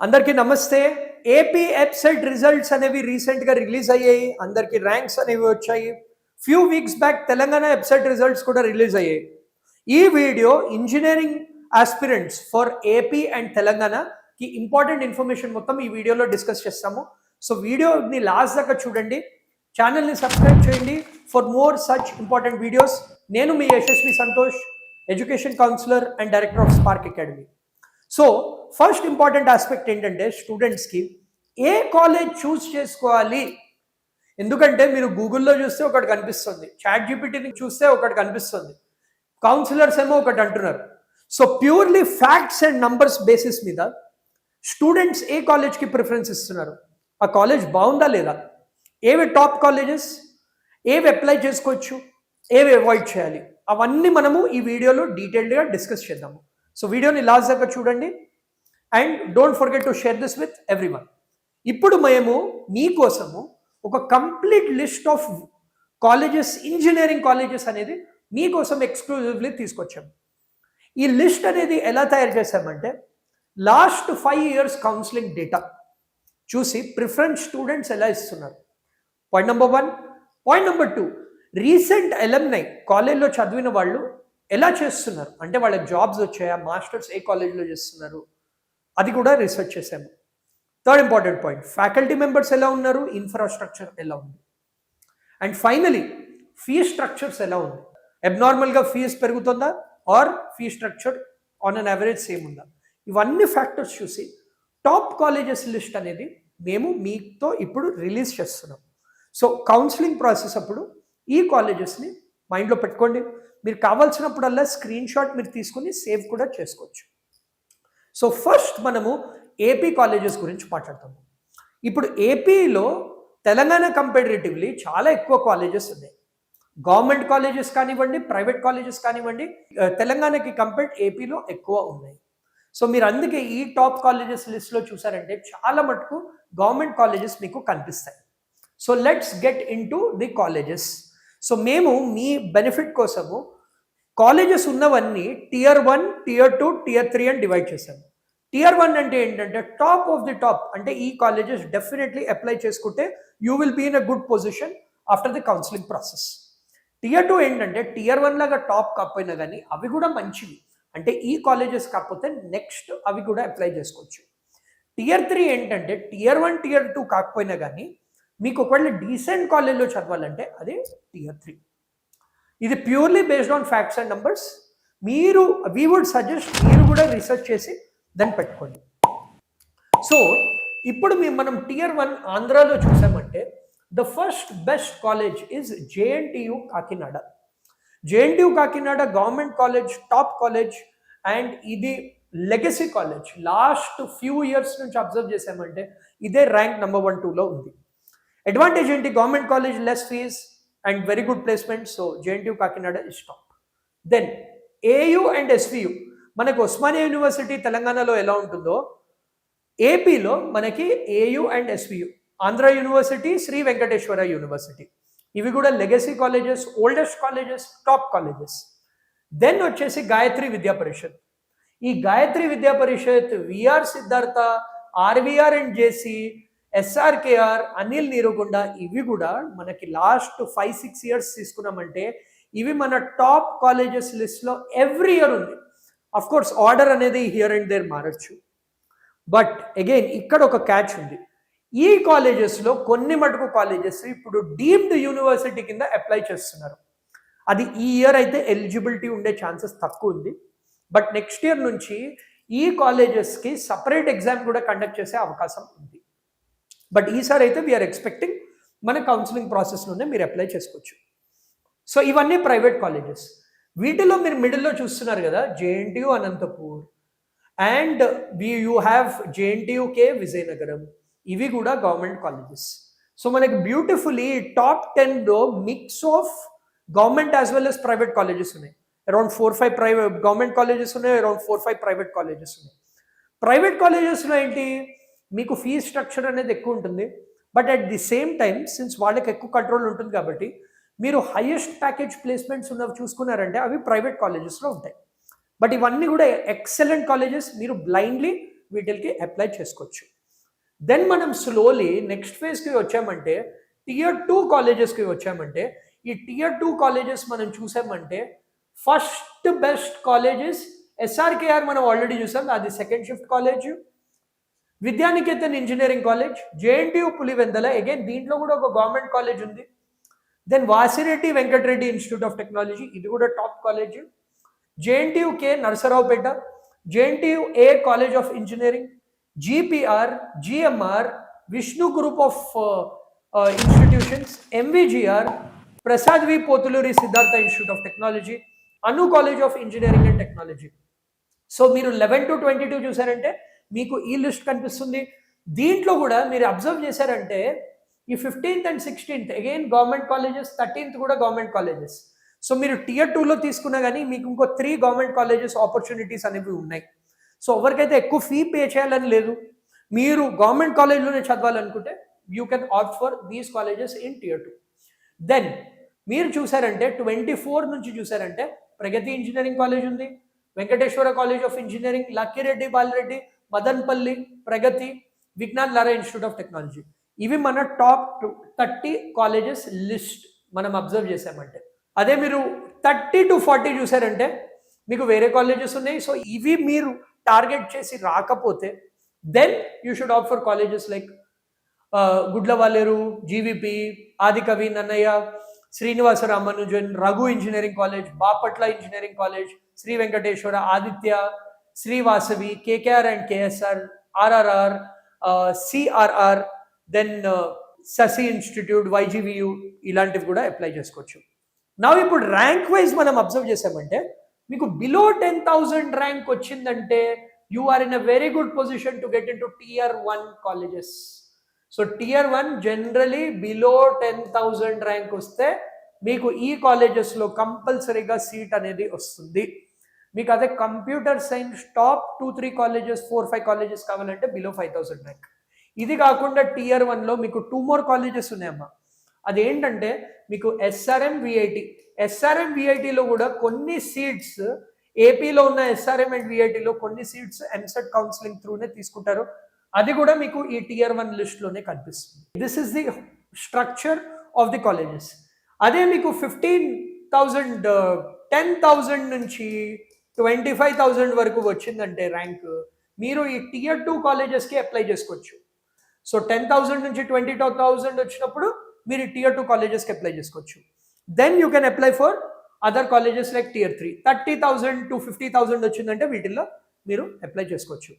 అందరికీ నమస్తే. AP ఎబ్సెట్ results అనేవి రీసెంట్గా రిలీజ్ అయ్యాయి. అందరికీ ర్యాంక్స్ అనేవి వచ్చాయి. Few weeks back Telangana EAPCET results కూడా రిలీజ్ అయ్యాయి. ఈ video engineering aspirants for AP and తెలంగాణకి ఇంపార్టెంట్ ఇన్ఫర్మేషన్ మొత్తం ఈ వీడియోలో డిస్కస్ చేస్తాము. సో వీడియోని లాస్ట్ దాకా చూడండి. ఛానల్ని సబ్స్క్రైబ్ చేయండి for more such important videos. నేను మీ Yashasvi Santosh, education counsellor and director of Spark Academy. So first important aspect ఏంటంటే స్టూడెంట్స్కి ఏ కాలేజ్ చూస్ చేసుకోవాలి. ఎందుకంటే మీరు గూగుల్లో చూస్తే ఒకటి కనిపిస్తుంది, చాట్ జీపీటీని చూస్తే ఒకటి కనిపిస్తుంది, కౌన్సిలర్స్ ఏమో ఒకటి అంటున్నారు. So purely facts and numbers basis మీద స్టూడెంట్స్ ఏ కాలేజ్కి ప్రిఫరెన్స్ ఇస్తున్నారు, ఆ కాలేజ్ బాగుందా లేదా, ఏవి టాప్ కాలేజెస్, ఏవి అప్లై చేసుకోవచ్చు, ఏవి అవాయిడ్ చేయాలి, అవన్నీ మనము ఈ వీడియోలో డీటెయిల్డ్గా డిస్కస్ చేద్దాము. సో వీడియోని లాస్ట్ దాకా చూడండి and don't forget to share this with everyone. ఇప్పుడు మేము మీకోసము ఒక complete list of colleges, engineering colleges అనేది మీకోసం ఎక్స్క్లూజివ్లీ తీసుకొచ్చాము. ఈ లిస్ట్ అనేది ఎలా తయారు చేశామంటే లాస్ట్ 5 years కౌన్సిలింగ్ డేటా చూసి ప్రిఫరెన్స్ స్టూడెంట్స్ ఎలా ఇస్తున్నారు, point number 1. Point number 2, recent alumni కాలేజ్లో చదివిన వాళ్ళు ఎలా చేస్తున్నారు, అంటే వాళ్ళకి జాబ్స్ వచ్చాయా, మాస్టర్స్ ఏ కాలేజ్లో చేస్తున్నారు, అది కూడా రీసెర్చ్ చేసాము. Third important point, faculty members ఎలా ఉన్నారు, ఇన్ఫ్రాస్ట్రక్చర్ ఎలా ఉంది, అండ్ ఫైనలీ ఫీ స్ట్రక్చర్స్ ఎలా ఉంది, అబ్నార్మల్గా ఫీజు పెరుగుతుందా or fee structure on an average same ఉందా, ఇవన్నీ ఫ్యాక్టర్స్ చూసి టాప్ కాలేజెస్ లిస్ట్ అనేది మేము మీతో ఇప్పుడు రిలీజ్ చేస్తున్నాం. సో కౌన్సిలింగ్ ప్రాసెస్ అప్పుడు ఈ కాలేజెస్ని మైండ్లో పెట్టుకోండి. మీరు కావాల్సినప్పుడల్లా స్క్రీన్ షాట్ మీరు తీసుకుని సేవ్ కూడా చేసుకోవచ్చు. సో ఫస్ట్ మనము ఏపీ కాలేజెస్ గురించి మాట్లాడతాము. ఇప్పుడు ఏపీలో తెలంగాణ కంపారిటివ్లీ చాలా ఎక్కువ కాలేజెస్ ఉన్నాయి. గవర్నమెంట్ కాలేజెస్ కానివ్వండి, ప్రైవేట్ కాలేజెస్ కానివ్వండి, తెలంగాణకి కంపేర్ ఏపీలో ఎక్కువ ఉన్నాయి. సో మీరు అందుకే ఈ టాప్ కాలేజెస్ లిస్ట్లో చూసారంటే చాలా మటుకు గవర్నమెంట్ కాలేజెస్ మీకు కనిపిస్తాయి. So let's get in to the colleges. So మేము మీ బెనిఫిట్ కోసము కాలేజెస్ ఉన్నవన్నీ Tier 1, Tier 2, Tier 3 అని డివైడ్ చేశాము. Tier 1 అంటే ఏంటంటే టాప్ ఆఫ్ ది టాప్, అంటే ఈ కాలేజెస్ డెఫినెట్లీ అప్లై చేసుకుంటే you will be in a good position after the counselling process. Tier 2 ఏంటంటే Tier 1 లాగా టాప్ కాకపోయినా కానీ అవి కూడా మంచివి, అంటే ఈ కాలేజెస్ కాకపోతే నెక్స్ట్ అవి కూడా అప్లై చేసుకోవచ్చు. Tier 3 ఏంటంటే Tier 1, Tier 2 కాకపోయినా కానీ మీకు ఒకవేళ డీసెంట్ కాలేజ్లో చదవాలంటే అది Tier 3. ఇది purely based on facts and numbers. We would suggest మీరు కూడా రీసెర్చ్ చేసి దాన్ని పెట్టుకోండి. సో ఇప్పుడు మనం Tier 1 ఆంధ్రాలో చూసామంటే the first best college is JNTU Kakinada. JNTU Kakinada government college, top college, and ఇది legacy college. Last few years నుంచి అబ్జర్వ్ చేసామంటే ఇదే ర్యాంక్ నెంబర్ 1, 2లో ఉంది. అడ్వాంటేజ్ ఏంటి, government college, less fees and very good placement. So JNTU Kakinada is top. Then AU and SVU, మనకు Osmania university తెలంగాణలో ఎలా ఉంటుందో ఏపీలో మనకి AU and SVU, Andhra university, Shri Venkateswara university, ఇవి కూడా legacy colleges, oldest colleges, top colleges. Then వచ్చేసి గాయత్రి విద్యా పరిషత్. ఈ Gayatri Vidya Parishad, VR Siddhartha, RVR and JC, SRKR, Anil Neerukonda, ఇవి కూడా మనకి లాస్ట్ 5-6 years తీసుకున్నామంటే ఇవి మన టాప్ కాలేజెస్ లిస్ట్లో ఎవ్రీ ఇయర్ ఉంది. అఫ్ కోర్స్ ఆర్డర్ అనేది హియర్ అండ్ దేర్ మారచ్చు, బట్ అగైన్ ఇక్కడ ఒక క్యాచ్ ఉంది. ఈ కాలేజెస్లో కొన్ని మటుకు కాలేజెస్ ఇప్పుడు డీమ్డ్ యూనివర్సిటీ కింద అప్లై చేస్తున్నారు. అది ఈ ఇయర్ అయితే ఎలిజిబిలిటీ ఉండే ఛాన్సెస్ తక్కువ ఉంది, బట్ నెక్స్ట్ ఇయర్ నుంచి ఈ కాలేజెస్కి సపరేట్ ఎగ్జామ్ కూడా కండక్ట్ చేసే అవకాశం ఉంది. బట్ ఈసారి అయితే వీఆర్ ఎక్స్పెక్టింగ్ మన కౌన్సిలింగ్ ప్రాసెస్లోనే మీరు అప్లై చేసుకోవచ్చు. సో ఇవన్నీ ప్రైవేట్ కాలేజెస్. వీటిలో మీరు మిడిల్లో చూస్తున్నారు కదా, JNTU Anantapur and you have JNTUK Vizianagaram, ఇవి కూడా గవర్నమెంట్ కాలేజెస్. సో మనకి బ్యూటిఫుల్లీ టాప్ 10లో mix of government as well as private colleges ఉన్నాయి. అరౌండ్ 4-5 ప్రైవేట్ గవర్నమెంట్ కాలేజెస్ ఉన్నాయి, అరౌండ్ 4-5 ప్రైవేట్ కాలేజెస్ ఉన్నాయి. ప్రైవేట్ కాలేజెస్లో ఏంటి, మీకు ఫీ స్ట్రక్చర్ అనేది ఎక్కువ ఉంటుంది, but at the same time since వాళ్ళకి ఎక్కువ కంట్రోల్ ఉంటుంది కాబట్టి మీరు హైయెస్ట్ ప్యాకేజ్ ప్లేస్మెంట్స్ ఉన్నవి చూసుకున్నారంటే అవి ప్రైవేట్ కాలేజెస్లో ఉంటాయి. బట్ ఇవన్నీ కూడా ఎక్సలెంట్ కాలేజెస్. మీరు బ్లైండ్లీ వీటికి అప్లై చేసుకోవచ్చు. దెన్ మనం స్లోలీ నెక్స్ట్ ఫేజ్కి వచ్చామంటే Tier 2 కాలేజెస్కి వచ్చామంటే ఈ Tier 2 కాలేజెస్ మనం చూసామంటే ఫస్ట్ బెస్ట్ కాలేజెస్ SRKR మనం ఆల్రెడీ చూసాం, అది second shift college. Vidyanikethan engineering college, JNTU Pulivendula, again దీంట్లో కూడా ఒక గవర్నమెంట్ కాలేజ్ ఉంది. Then Vasireddy Venkatareddy institute of technology, ఇది కూడా top college. JNTU K Narasaraopet, JNTU A college of engineering, GPR, GMR, Vishnu group of institutions, MVGR, Prasad V Potluri Siddhartha institute of technology, Anu college of engineering and technology. So మీరు 11 to 22 చూసారంటే మీకు ఈ list కనిపిస్తుంది. దీంట్లో కూడా మీరు అబ్జర్వ్ చేశారంటే ఈ 15th and 16th again government colleges, 13th కూడా గవర్నమెంట్ కాలేజెస్. సో మీరు Tier 2లో తీసుకున్నా కానీ మీకు ఇంకో 3 గవర్నమెంట్ కాలేజెస్ ఆపర్చునిటీస్ అనేవి ఉన్నాయి. సో ఎవరికైతే ఎక్కువ ఫీ పే చేయాలని లేదు, మీరు గవర్నమెంట్ కాలేజ్లోనే చదవాలనుకుంటే you can opt for these colleges in Tier 2. Then మీరు చూసారంటే 24 నుంచి చూసారంటే ప్రగతి ఇంజనీరింగ్ కాలేజ్ ఉంది, Venkateswara college of engineering, Lakireddy Balireddy, Madanapalle, Pragati, Vignan Lara institute of technology. ఇవి మన టాప్ 30 కాలేజెస్ లిస్ట్ మనం అబ్జర్వ్ చేసామంటే. అదే మీరు 30 to 40 చూసారంటే మీకు వేరే కాలేజెస్ ఉన్నాయి. సో ఇవి మీరు టార్గెట్ చేసి రాకపోతే then you should opt for colleges like Gudlavalleru, GVP, Adikavi Nannaya, Srinivasa Ramanujan, Raghu engineering college, Bapatla engineering college, Shri Venkateswara, Aditya, Srivasavi, KKR and KSR, RRR, CRR, then Sasi institute, YGVU, ఇలాంటివి కూడా అప్లై చేసుకోవచ్చు. నా ఇప్పుడు ర్యాంక్ వైజ్ మనం అబ్జర్వ్ చేసామంటే మీకు బిలో 10,000 ర్యాంక్ వచ్చిందంటే you are in a very good position to get in to Tier 1 colleges. So Tier 1 generally below 10,000 rank వస్తే మీకు ఈ కాలేజెస్లో కంపల్సరీగా సీట్ అనేది వస్తుంది. మీకు అదే computer science top 2-3 colleges, 4-5 colleges కావాలంటే బిలో 5,000 ర్యాంక్. ఇది కాకుండా Tier 1లో మీకు 2 more కాలేజెస్ ఉన్నాయమ్మా. అదేంటంటే మీకు SRM VIT. SRM VITలో కూడా కొన్ని సీట్స్, ఏపీలో ఉన్న SRM అండ్ VITలో కొన్ని సీట్స్ ఎంసెట్ కౌన్సిలింగ్ త్రూనే తీసుకుంటారు. అది కూడా మీకు ఈ Tier 1 లిస్ట్లోనే కనిపిస్తుంది. This is the structure of the colleges. అదే మీకు 15,000, 10,000 నుంచి 25,000 వరకు వచ్చిందంటే ర్యాంక్, మీరు ఈ Tier 2 కాలేజెస్కి అప్లై చేసుకోవచ్చు. సో 10,000 నుంచి 22,000 వచ్చినప్పుడు మీరు Tier 2 కాలేజెస్కి అప్లై చేసుకోవచ్చు. Then you can apply for other colleges like Tier 3. 30,000 to 50,000 వచ్చిందంటే వీటిల్లో మీరు అప్లై చేసుకోవచ్చు.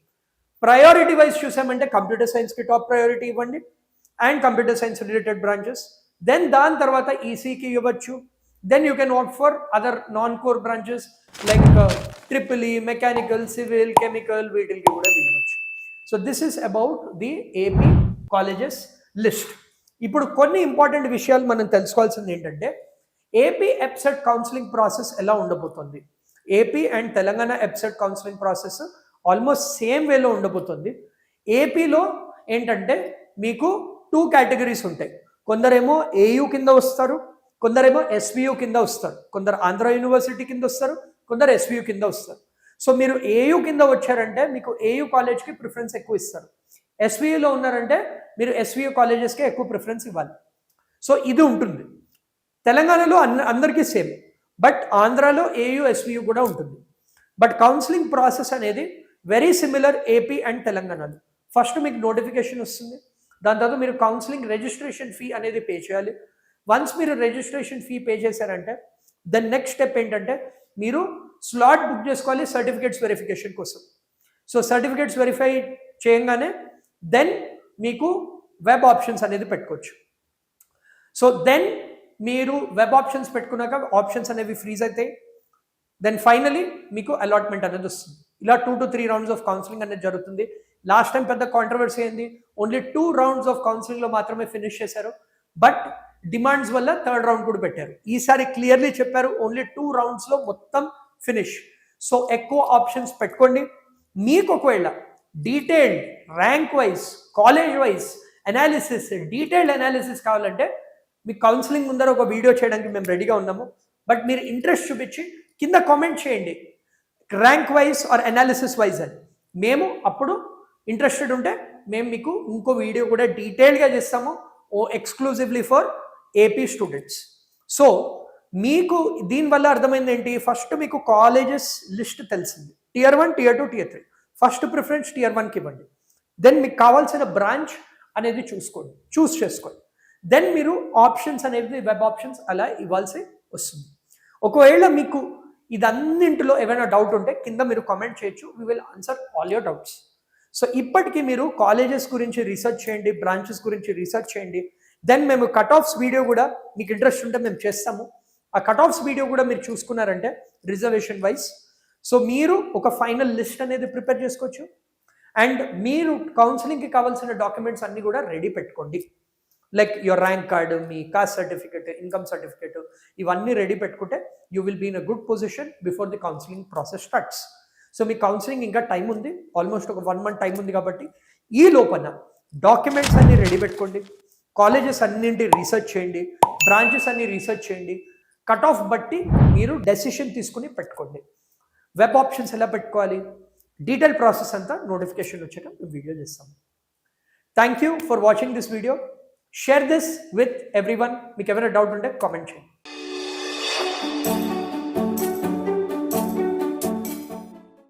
ప్రయారిటీ వైజ్ చూసామంటే కంప్యూటర్ సైన్స్కి టాప్ ప్రయారిటీ ఇవ్వండి and computer science related branches. Then దాని తర్వాత ఈసీకి ఇవ్వచ్చు. Then you can opt for other non core branches like EEE, mechanical, civil, chemical, వీటికి కూడా ఇవ్వచ్చు. So this is about the AP colleges list. ఇప్పుడు కొన్ని ఇంపార్టెంట్ విషయాలు మనం తెలుసుకోవాల్సింది ఏంటంటే ఏపీ EPSET కౌన్సిలింగ్ ప్రాసెస్ ఎలా ఉండబోతుంది. AP and Telangana EPSET counselling process almost same వేలో ఉండబోతుంది. ఏపీలో ఏంటంటే మీకు 2 కేటగిరీస్ ఉంటాయి. కొందరేమో AU కింద వస్తారు, కొందరేమో SVU కింద వస్తారు. కొందరు ఆంధ్ర యూనివర్సిటీ కింద వస్తారు, కొందరు SVU కింద వస్తారు. సో మీరు AU కింద వచ్చారంటే మీకు AU కాలేజ్కి ప్రిఫరెన్స్ ఎక్కువ ఇస్తారు. SVUలో ఉన్నారంటే మీరు SVU కాలేజెస్కి ఎక్కువ ప్రిఫరెన్స్ ఇవ్వాలి. సో ఇది ఉంటుంది. తెలంగాణలో అందరికీ సేమ్, బట్ ఆంధ్రాలో AU, SVU కూడా ఉంటుంది. బట్ కౌన్సిలింగ్ ప్రాసెస్ అనేది వెరీ సిమిలర్ ఏపీ అండ్ తెలంగాణలో. ఫస్ట్ మీకు నోటిఫికేషన్ వస్తుంది, దాని తర్వాత మీరు కౌన్సిలింగ్ రిజిస్ట్రేషన్ ఫీ అనేది పే చేయాలి. వన్స్ మీరు రిజిస్ట్రేషన్ ఫీ పే చేశారంటే దెన్ నెక్స్ట్ స్టెప్ ఏంటంటే మీరు స్లాట్ బుక్ చేసుకోవాలి సర్టిఫికేట్స్ వెరిఫికేషన్ కోసం. సో సర్టిఫికేట్స్ వెరిఫై చేయగానే దెన్ మీకు వెబ్ ఆప్షన్స్ అనేది పెట్టుకోవచ్చు. సో దెన్ మీరు వెబ్ ఆప్షన్స్ పెట్టుకున్నాక ఆప్షన్స్ అనేవి ఫ్రీజ్ అవుతాయి. దెన్ ఫైనలీ మీకు అలాట్మెంట్ అనేది వస్తుంది. ఇలా 2 to 3 rounds ఆఫ్ కౌన్సిలింగ్ అనేది జరుగుతుంది. లాస్ట్ టైం పెద్ద కాంట్రవర్సీ అయింది, ఓన్లీ 2 rounds ఆఫ్ కౌన్సిలింగ్లో మాత్రమే ఫినిష్ చేశారు. బట్ డిమాండ్స్ వల్ల 3rd round కూడా పెట్టారు. ఈసారి క్లియర్లీ చెప్పారు ఓన్లీ 2 roundsలో మొత్తం ఫినిష్. సో ఎక్కువ ఆప్షన్స్ పెట్టుకోండి. మీకు ఒకవేళ detailed rank wise, college wise analysis, detailed analysis కావాలంటే మీకు కౌన్సిలింగ్ ముందర ఒక వీడియో చేయడానికి మేము రెడీగా ఉన్నాము. బట్ మీరు ఇంట్రెస్ట్ చూపించి కింద కామెంట్ చేయండి rank wise or analysis wise అని. మేము అప్పుడు ఇంట్రెస్టెడ్ ఉంటే మేము మీకు ఇంకో వీడియో కూడా డీటెయిల్గా చేస్తాము exclusively for AP students. So మీకు దీనివల్ల అర్థమైంది ఏంటి, ఫస్ట్ మీకు కాలేజెస్ లిస్ట్ తెలిసింది, tier 1, tier 2, tier 3. First preference tier 1కి ఇవ్వండి. దెన్ మీకు కావాల్సిన బ్రాంచ్ అనేది చూస్ చేసుకోండి. దెన్ మీరు ఆప్షన్స్ అనేది వెబ్ ఆప్షన్స్ అలా ఇవ్వాల్సి వస్తుంది. ఒకవేళ మీకు ఇదన్నింటిలో ఏమైనా డౌట్ ఉంటే కింద మీరు కామెంట్ చేయొచ్చు, we will answer all your doubts. So ఇప్పటికీ మీరు కాలేజెస్ గురించి రీసెర్చ్ చేయండి, బ్రాంచెస్ గురించి రీసెర్చ్ చేయండి. దెన్ మేము కట్ ఆఫ్స్ వీడియో కూడా మీకు ఇంట్రెస్ట్ ఉంటే మేము చేస్తాము. ఆ కట్ ఆఫ్స్ వీడియో కూడా మీరు చూసుకున్నారంటే రిజర్వేషన్ వైజ్, సో మీరు ఒక ఫైనల్ లిస్ట్ అనేది ప్రిపేర్ చేసుకోవచ్చు. అండ్ మీరు కౌన్సిలింగ్కి కావాల్సిన డాక్యుమెంట్స్ అన్నీ కూడా రెడీ పెట్టుకోండి. లైక్ యువర్ ర్యాంక్ కార్డు, మీ కాస్ట్ సర్టిఫికేట్, ఇన్కమ్ సర్టిఫికేట్, ఇవన్నీ రెడీ పెట్టుకుంటే you will be in a good position before the counselling process starts. So మీ కౌన్సిలింగ్ ఇంకా టైం ఉంది, ఆల్మోస్ట్ ఒక 1 month టైం ఉంది. కాబట్టి ఈ లోపల డాక్యుమెంట్స్ అన్ని రెడీ పెట్టుకోండి, కాలేజెస్ అన్నింటి రీసెర్చ్ చేయండి, బ్రాంచెస్ అన్ని రీసెర్చ్ చేయండి. కట్ ఆఫ్ బట్టి మీరు డెసిషన్ తీసుకుని పెట్టుకోండి. వెబ్ ఆప్షన్స్ ఎలా పెట్టుకోవాలి, డీటెయిల్ ప్రాసెస్ అంతా నోటిఫికేషన్ వచ్చాక మేము వీడియో చేస్తాము. Thank you for watching this video. Share this with everyone. మీకు ఏమైనా డౌట్ ఉంటే కామెంట్ చేయండి.